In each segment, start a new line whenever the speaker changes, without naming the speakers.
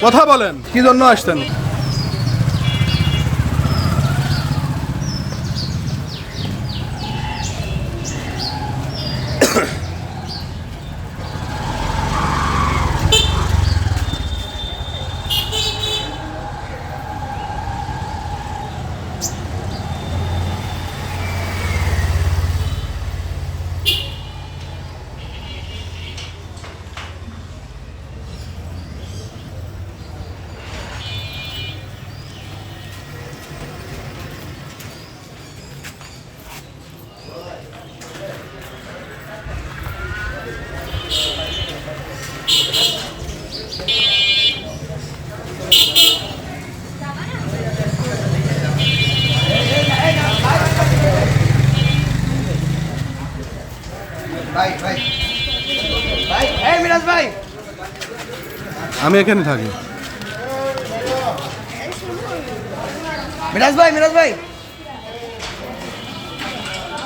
কথা বলেন, কি জন্য আসছেন? আমি এখানে থাকি।
মিরাজ ভাই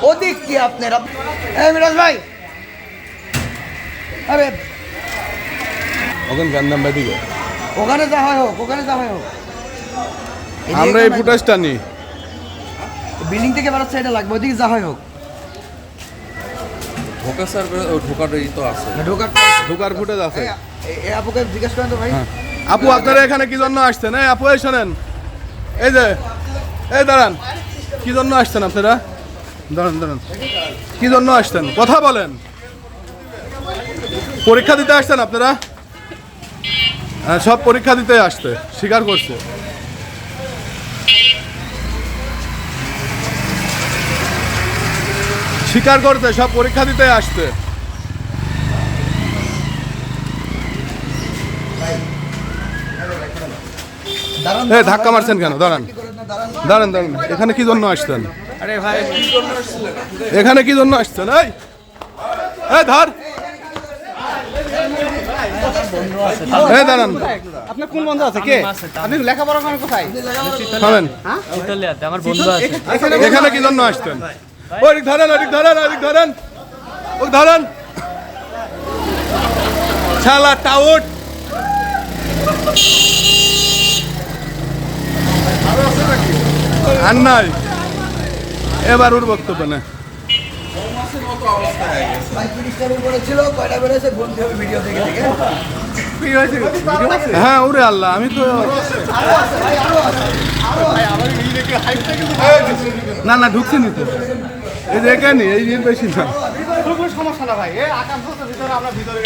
ওদিক কি আপনারা? মিরাজ ভাই, আরে
ওখানে গান্ধাম দিকে
ওখানে যা হয় হোক,
আমরা এই ফুটেজটা নিই।
বিল্ডিং থেকে বেরোচ্ছে, এটা লাগবে, ওদিকে যা হয় হোক।
ঢোকাটাই তো আছে,
ঢোকার ফুটেজ আছে।
আপুকে জিজ্ঞেস করেন তো ভাই।
আপু, আপনারা এখানে কি জন্য আসছেন? এই আপু, এই শোনেন, এই যে এই দাঁড়ান, কি জন্য আসছেন আপনারা? দাঁড়ান, কি জন্য আসছেন? কথা বলেন। পরীক্ষা দিতে আসছেন আপনারা? হ্যাঁ, সব পরীক্ষা দিতে আসছে, স্বীকার করছে। স্বীকার করছে সব পরীক্ষা দিতে আসছে। ধাক্কা মারছেন কেন? দাঁড়ান, এখানে কি জন্য আসছেন?
আরে ভাই
এখানে কি জন্য আসছেন? এই ধর, দাঁড়ান।
আপনার কোন বন্ধু আছে? কে আপনি লেখাপড়া করেন কোথায়?
শোনেন,
আমার বন্ধু আছে।
এখানে কি জন্য আসছেন? ওই ধরেন, শালা টাউট। আর নাই, এবার ওর বক্তব্য না। হ্যাঁ, ওরে আল্লাহ, আমি তো না ঢুকছি নি তো। এই যে এখানে এই বেশি না,
সমস্যা না ভাই, ভিতরে আমরা ভিতরে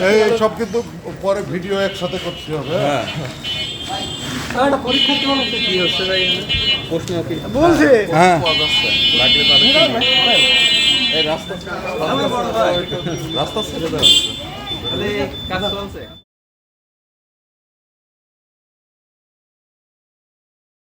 এই সব কিন্তু পরে ভিডিও একসাথে করতে হবে।
পরীক্ষার্থী মানুষ কি হচ্ছে ভাই? প্রশ্ন কি
বলছে?
হ্যাঁ,
রাস্তা ছেড়ে দেওয়া
কাজ চলছে।